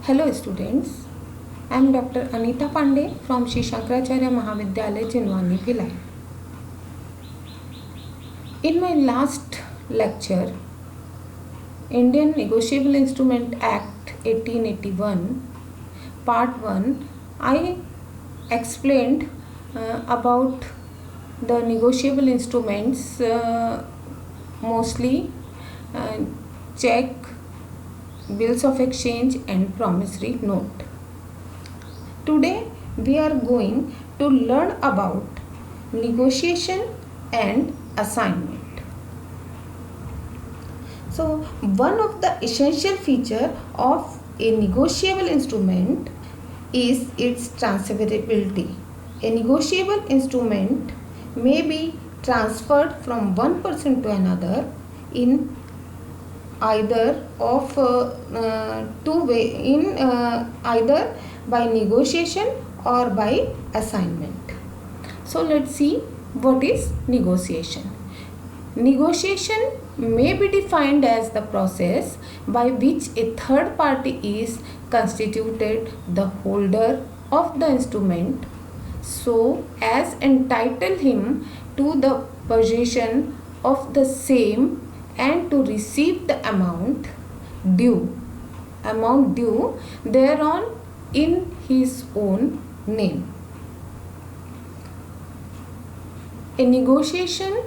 Hello students, I am Dr. Anita Pandey from Shri Shankaracharya Mahavidyalaya, Jinwani, Bhilai. In my last lecture, Indian Negotiable Instrument Act 1881, Part 1, I explained about the negotiable instruments, mostly check, bills of exchange and promissory note. Today we are going to learn about negotiation and assignment. So one of the essential feature of a negotiable instrument is its transferability. A negotiable instrument may be transferred from one person to another in either of two way, in either by negotiation or by assignment. So let's see what is negotiation. Negotiation may be defined as the process by which a third party is constituted the holder of the instrument so as entitle him to the possession of the same and to receive the amount due thereon in his own name. A negotiation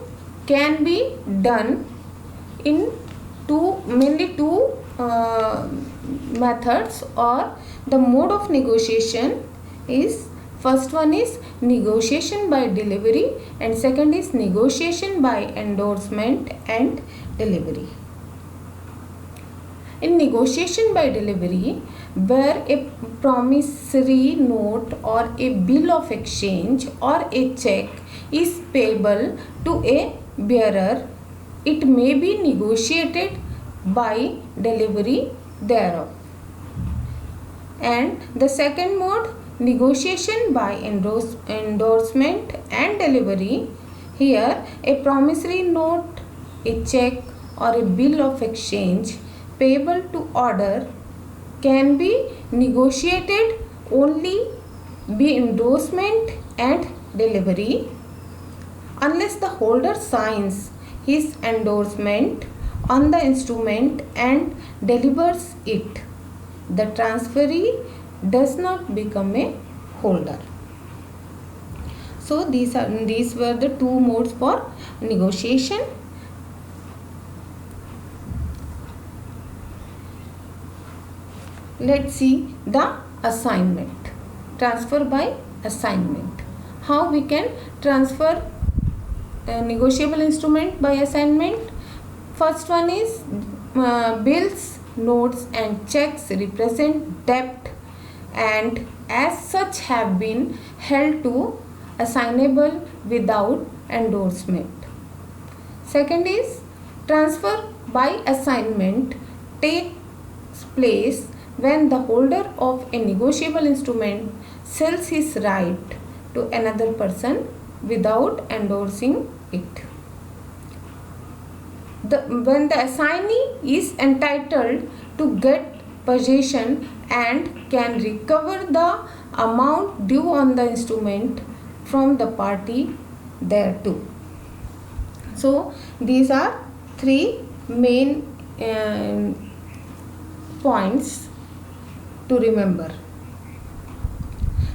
can be done in mainly two methods, or the mode of negotiation is, first one is negotiation by delivery and second is negotiation by endorsement and delivery. In negotiation by delivery, where a promissory note or a bill of exchange or a check is payable to a bearer, it may be negotiated by delivery thereof. And the second mode, negotiation by endorsement and delivery, here a promissory note, a check or a bill of exchange payable to order can be negotiated only by endorsement and delivery unless the holder signs his endorsement on the instrument and delivers it. The transferee does not become a holder. So these were the two modes for negotiation. Let's see the assignment. Transfer by assignment. How we can transfer a negotiable instrument by assignment? First one is bills, notes and checks represent debt and as such have been held to assignable without endorsement. Second is transfer by assignment takes place when the holder of a negotiable instrument sells his right to another person without endorsing it. When the assignee is entitled to get possession and can recover the amount due on the instrument from the party thereto. So these are three main points to remember.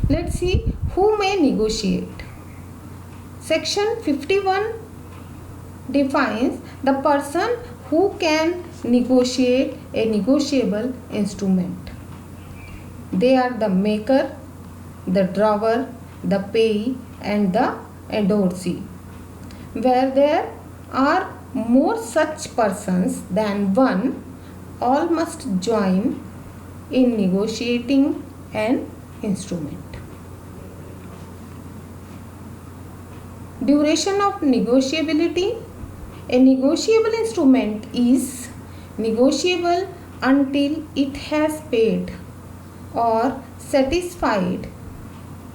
Let's see who may negotiate. Section 51 defines the person who can negotiate a negotiable instrument. They are the maker, the drawer, the payee and the endorsee. Where there are more such persons than one, all must join in negotiating an instrument. Duration of negotiability. A negotiable instrument is negotiable until it has paid or satisfied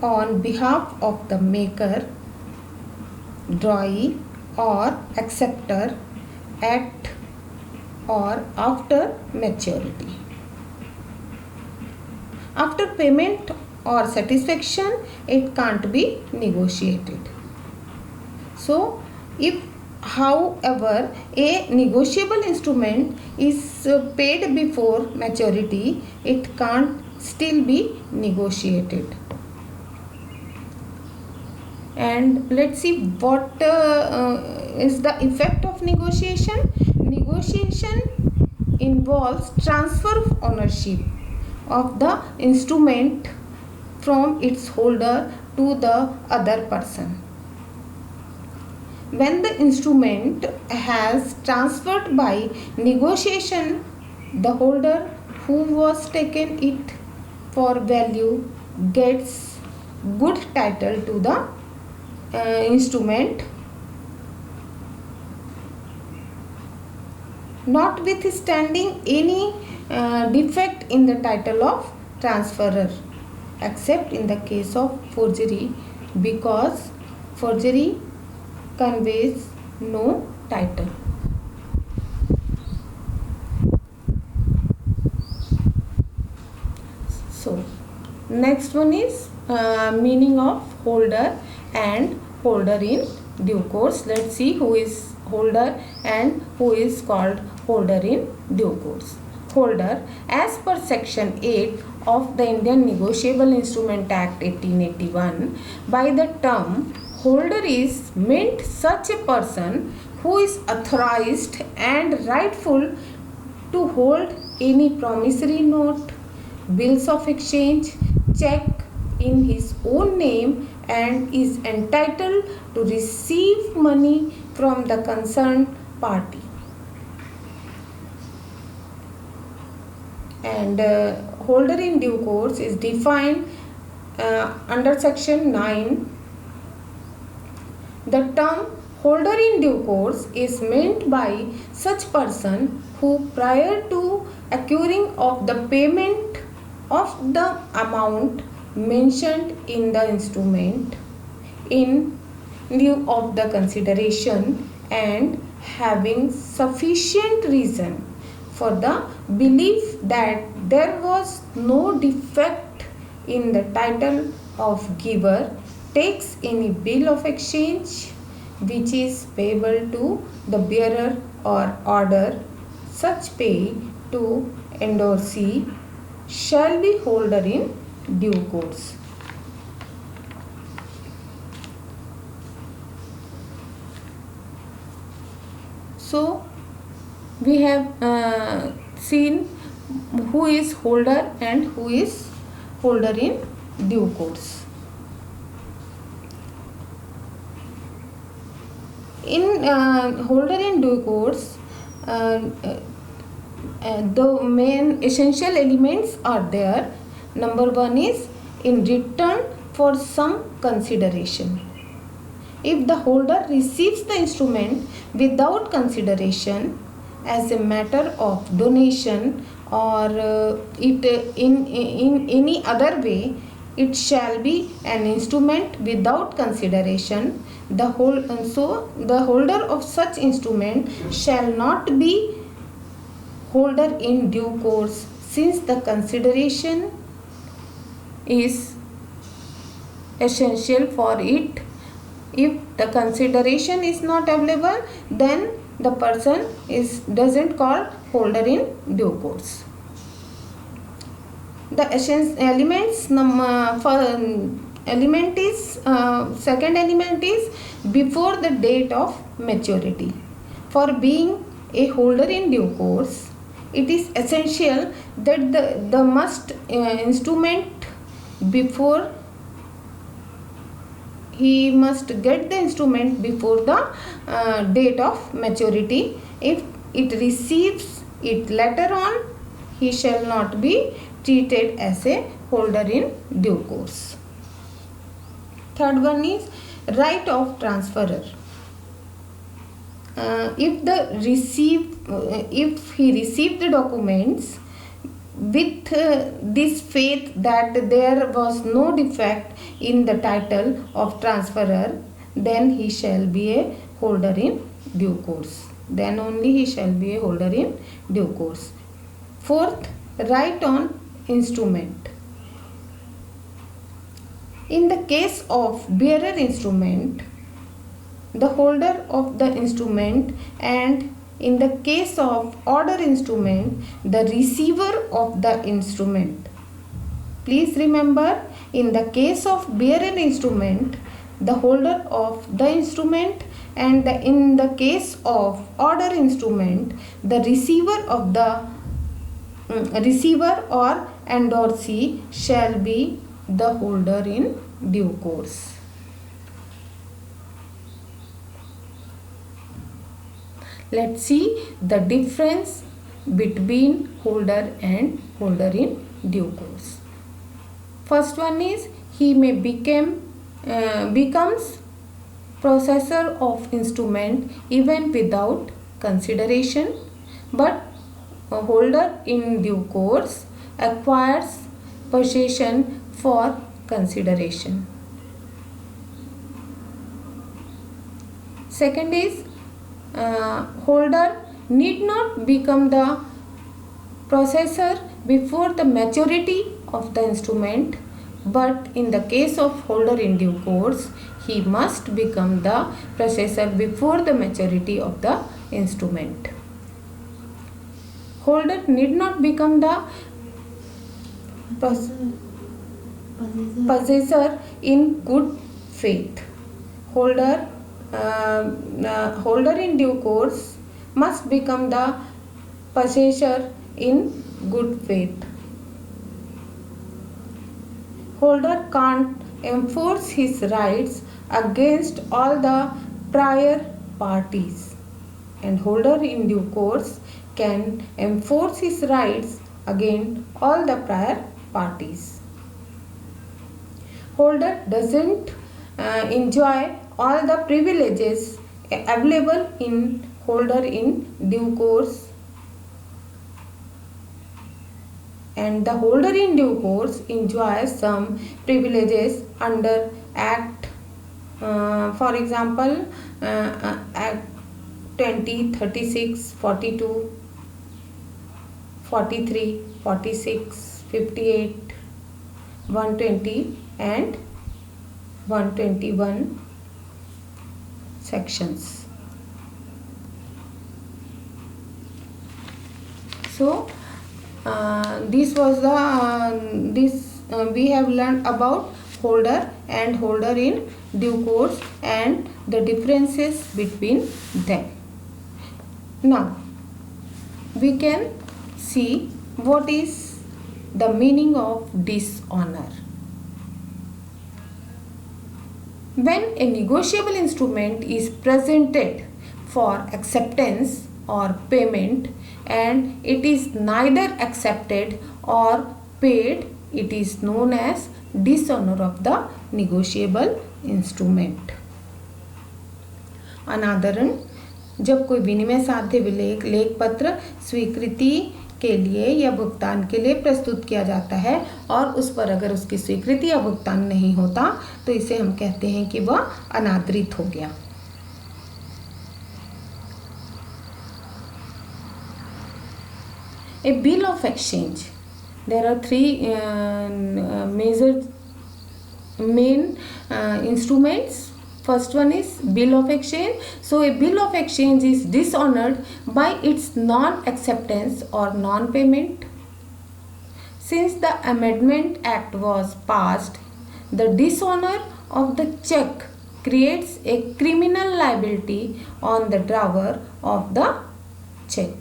on behalf of the maker, drawee or acceptor at or after maturity. After payment or satisfaction, it can't be negotiated. So, if however a negotiable instrument is paid before maturity, it can't still be negotiated. And let's see what is the effect of negotiation. Negotiation involves transfer of ownership of the instrument from its holder to the other person. When the instrument has transferred by negotiation, the holder who was taken it for value gets good title to the instrument, notwithstanding any defect in the title of transferor, except in the case of forgery, because forgery conveys no title. So, next one is meaning of holder and holder in due course. Let's see who is holder and who is called holder in due course. Holder, as per section 8 of the Indian Negotiable Instrument Act 1881, by the term holder is meant such a person who is authorized and rightful to hold any promissory note, bills of exchange, check in his own name, and is entitled to receive money from the concerned party. And holder in due course is defined under section 9. The term holder in due course is meant by such person who, prior to accruing of the payment of the amount mentioned in the instrument, in lieu of the consideration, and having sufficient reason for the belief that there was no defect in the title of giver, takes any bill of exchange which is payable to the bearer or order, such pay to endorsee shall be holder in due course. So, we have seen who is holder and who is holder in due course. In holder in due course, the main essential elements are there. Number one is in return for some consideration. If the holder receives the instrument without consideration as a matter of donation or it in any other way, it shall be an instrument without consideration. The holder of such instrument shall not be holder in due course, since the consideration is essential for it. If the consideration is not available, then the person doesn't call holder in due course. The second element is before the date of maturity. For being a holder in due course, it is essential that the instrument before he must get the instrument before the date of maturity. If it receives it later on, he shall not be treated as a holder in due course. Third one is right of transferor. If he received the documents with this faith that there was no defect in the title of transferor, then he shall be a holder in due course. Then only he shall be a holder in due course. Fourth, right on instrument. In the case of bearer instrument, the holder of the instrument, and in the case of order instrument, the receiver of the instrument. Please remember, in the case of bearer instrument, the holder of the instrument, and in the case of order instrument, the receiver of the receiver or endorsee shall be the holder in due course. Let's see the difference between holder and holder in due course. First one is, he may becomes possessor of instrument even without consideration, but a holder in due course acquires possession for consideration. Second is, holder need not become the possessor before the maturity of the instrument, but in the case of holder in due course, he must become the possessor before the maturity of the instrument. Holder need not become the possessor in good faith. Holder in due course must become the possessor in good faith. Holder can't enforce his rights against all the prior parties, and holder in due course can enforce his rights against all the prior parties. Holder doesn't enjoy all the privileges available in holder in due course, and the holder in due course enjoys some privileges under Act, for example, Act 20, 36, 42, 43, 46, 58, 120 and 121 sections. So this was the we have learned about holder and holder in due course and the differences between them. Now we can see what is the meaning of dishonor. When a negotiable instrument is presented for acceptance or payment and it is neither accepted or paid, it is known as dishonor of the negotiable instrument. अनादरण, जब कोई विनिमय साध्य लेख पत्र स्वीकृति के लिए या भुगतान के लिए प्रस्तुत किया जाता है और उस पर अगर उसकी स्वीकृति या भुगतान नहीं होता तो इसे हम कहते हैं कि वह अनादरित हो गया. A bill of exchange. There are three main instruments. First one is bill of exchange. So a bill of exchange is dishonored by its non-acceptance or non-payment. Since the Amendment Act was passed, the dishonor of the check creates a criminal liability on the drawer of the check.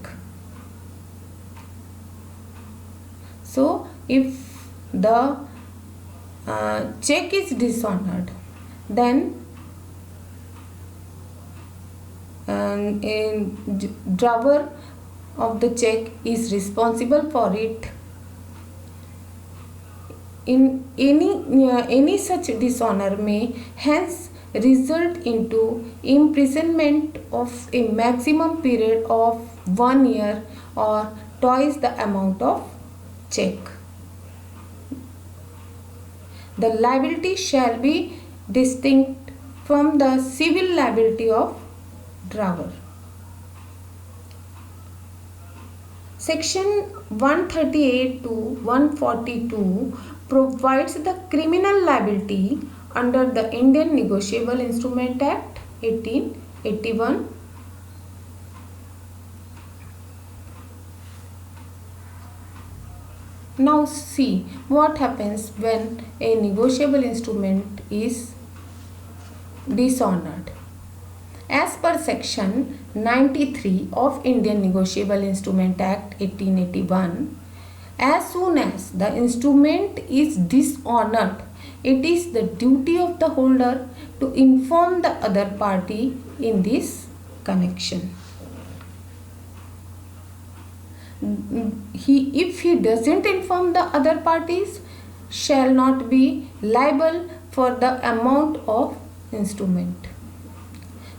So if the check is dishonored, then a drawer of the check is responsible for it. In any such dishonor may hence result into imprisonment of a maximum period of 1 year or twice the amount of check. The liability shall be distinct from the civil liability of drawer. Section 138 to 142 provides the criminal liability under the Indian Negotiable Instrument Act 1881. Now see what happens when a negotiable instrument is dishonored. As per section 93 of Indian Negotiable Instrument Act 1881, as soon as the instrument is dishonored, it is the duty of the holder to inform the other party in this connection. If he doesn't inform the other parties, shall not be liable for the amount of instrument.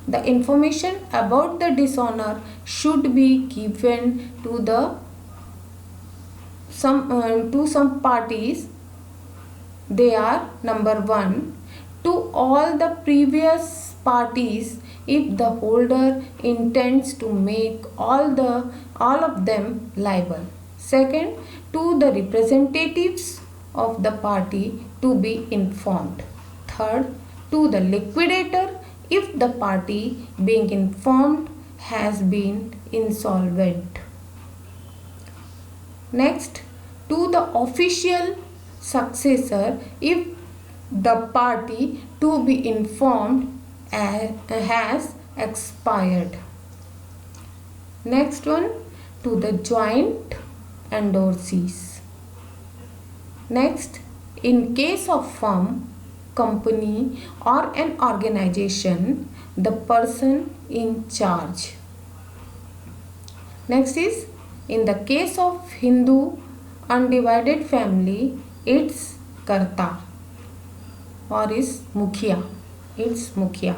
The information about the dishonor should be given to some parties. They are: number 1, to all the previous parties if the holder intends to make all of them liable. Second, to the representatives of the party to be informed. Third, to the liquidator if the party being informed has been insolvent. Next, to the official successor if the party to be informed has expired. Next one, to the joint endorsees. Next, in case of firm, company or an organization, the person in charge. Next is, in the case of Hindu undivided family, its karta or is mukhiya. It's mukhiya.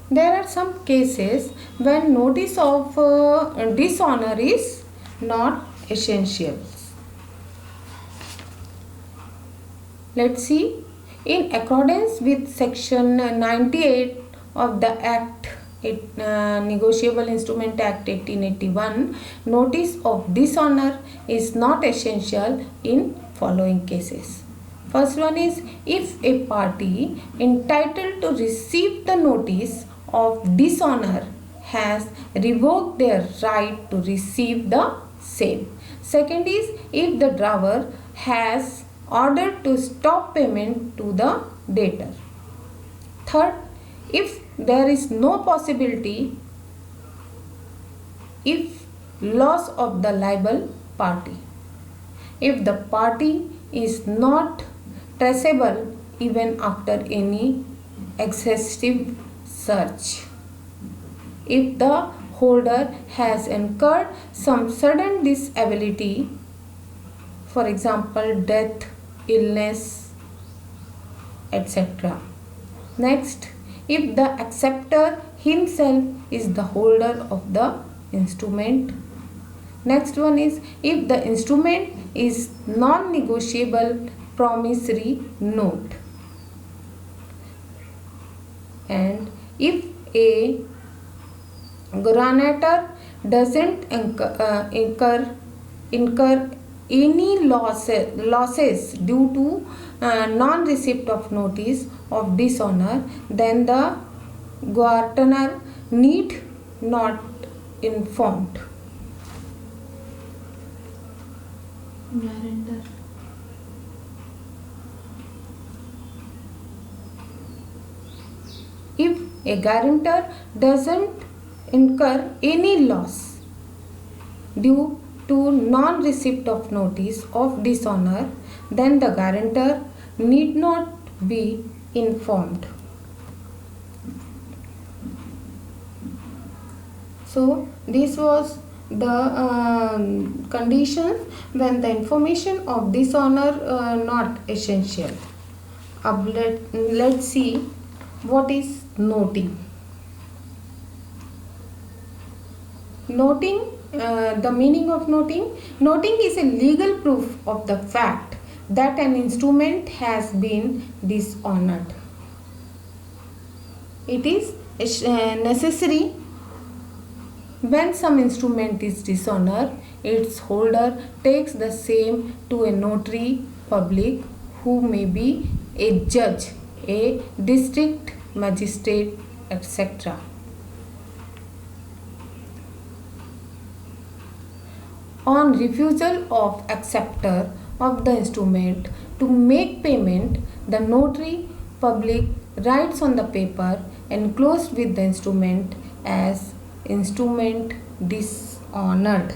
There are some cases when notice of dishonor is not essential. Let's see. In accordance with section 98 of the Act, Negotiable Instrument Act 1881, notice of dishonor is not essential in following cases. First one is, if a party entitled to receive the notice of dishonor has revoked their right to receive the same. Second is, if the drawer has ordered to stop payment to the debtor. Third, if there is no possibility, if loss of the liable party, if the party is not traceable even after any exhaustive search, if the holder has incurred some sudden disability, for example death, illness, etc. Next, if the acceptor himself is the holder of the instrument. Next one is, if the instrument is non-negotiable promissory note, and if a grantor doesn't incur any losses due to non-receipt of notice of dishonor, then the guarantor need not informed. Guarantor. If a guarantor doesn't incur any loss due to non-receipt of notice of dishonor, then the guarantor need not be informed. So this was the conditions when the information of dishonor not essential. Let's see what is noting. Noting, the meaning of noting. Noting is a legal proof of the fact that an instrument has been dishonored. It is necessary When some instrument is dishonored, its holder takes the same to a notary public who may be a judge, a district magistrate, etc. On refusal of acceptor of the instrument to make payment, the notary public writes on the paper enclosed with the instrument as instrument dishonored.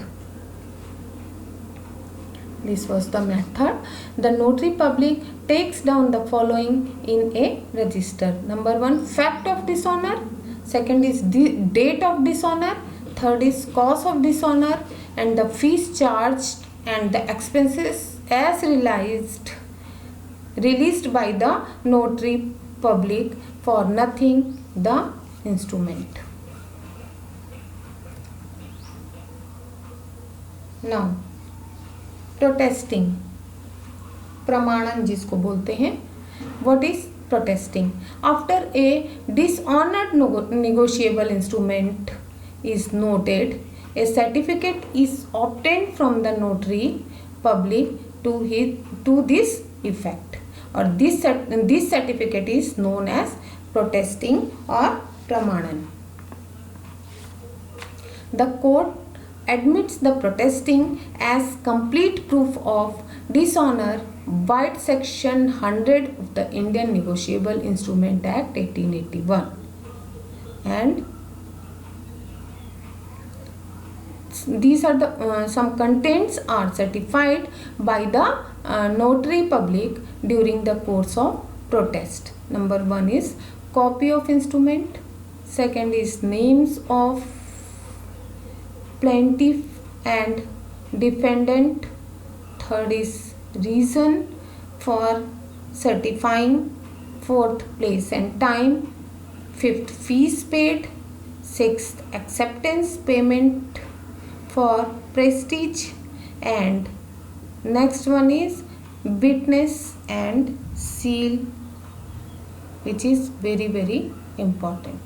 This was the method. The notary public takes down the following in a register. Number 1, fact of dishonor. Second is date of dishonor. Third is cause of dishonor, and the fees charged and the expenses as released by the notary public for nothing the instrument. Now, protesting, प्रमाणन जिसको बोलते हैं. What is protesting? After a dishonored negotiable instrument is noted, a certificate is obtained from the notary public to this effect, or this certificate is known as protesting or pramanan. The court admits the protesting as complete proof of dishonor by section 100 of the Indian Negotiable Instrument Act 1881, and these are the some contents are certified by the notary public during the course of protest. Number 1 is copy of instrument. Second is names of plaintiff and defendant. Third is reason for certifying. Fourth, place and time. Fifth, fees paid. Sixth, acceptance payment for prestige. And next one is witness and seal, which is very, very important.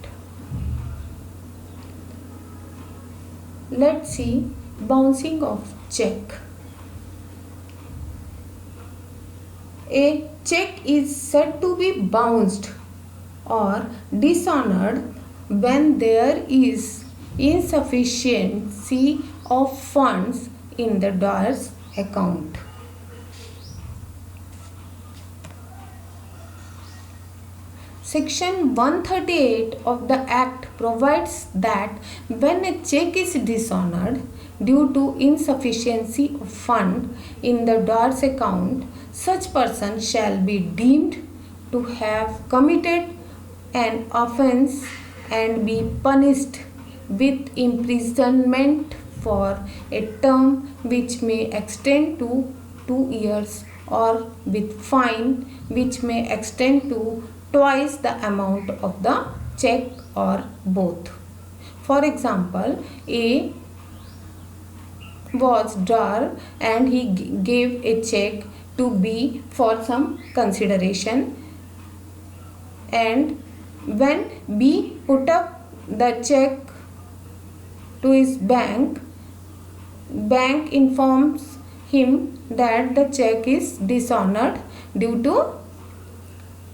Let's see bouncing of check. A check is said to be bounced or dishonored when there is insufficiency of funds in the door's account. Section 138 of the Act provides that when a check is dishonored due to insufficiency of fund in the door's account, such person shall be deemed to have committed an offence and be punished with imprisonment for a term which may extend to 2 years, or with fine which may extend to twice the amount of the check, or both. For example, A was drawer and he gave a check to B for some consideration, and when B put up the check to his bank informs him that the check is dishonored due to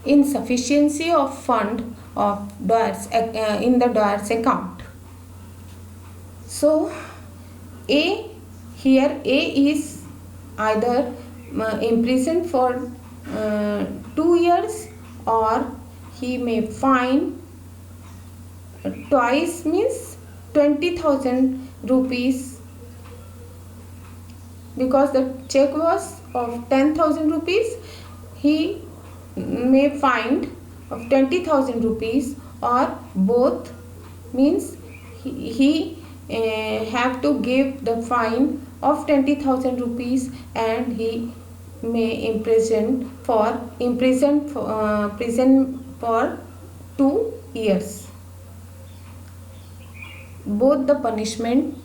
insufficiency of fund of in the door's account. So A is either imprisoned for 2 years, or he may fine twice, means 20,000 rupees, because the check was of 10,000 rupees. He may fine of 20,000 rupees, or both, means he have to give the fine of 20,000 rupees, and he may imprisoned for 2 years. Both the punishments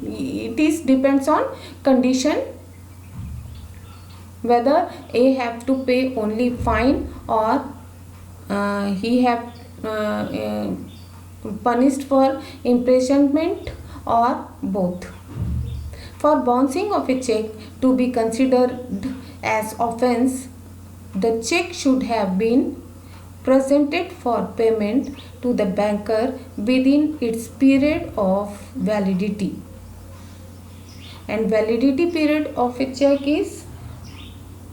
it is depends on condition. whether A have to pay only fine or he have punished for imprisonment or both. For bouncing of a check to be considered as offence, the check should have been presented for payment to the banker within its period of validity. And validity period of a check is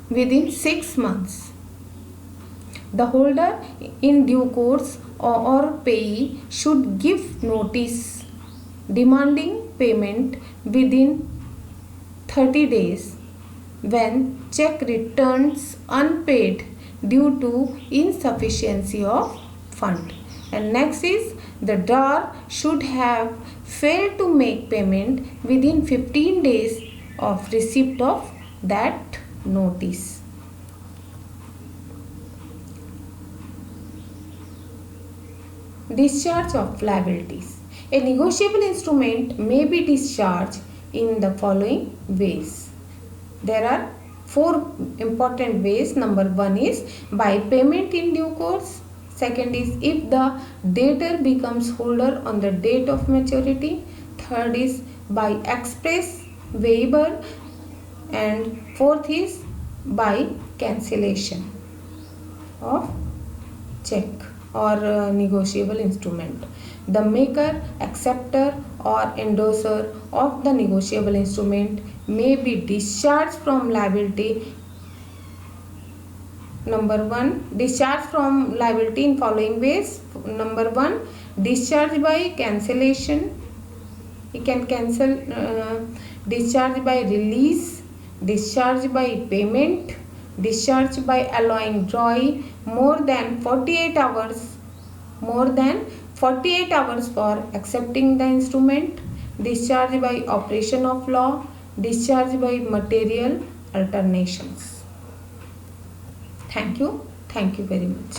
within 6 months. The holder in due course or payee should give notice demanding payment within 30 days when check returns unpaid due to insufficiency of fund. And next is the drawer should have failed to make payment within 15 days of receipt of that notice. Discharge of liabilities. A negotiable instrument may be discharged in the following ways. There are 4 important ways. Number 1 is by payment in due course. Second is if the debtor becomes holder on the date of maturity. Third is by express waiver. And fourth is by cancellation of check or negotiable instrument. The maker, acceptor or endorser of the negotiable instrument may be discharged from liability. Number 1, discharge from liability in following ways. Number 1, discharge by cancellation. He can cancel. Discharge by release, discharge by payment, discharge by allowing drawee more than 48 hours for accepting the instrument, discharge by operation of law, discharge by material alternations. Thank you very much.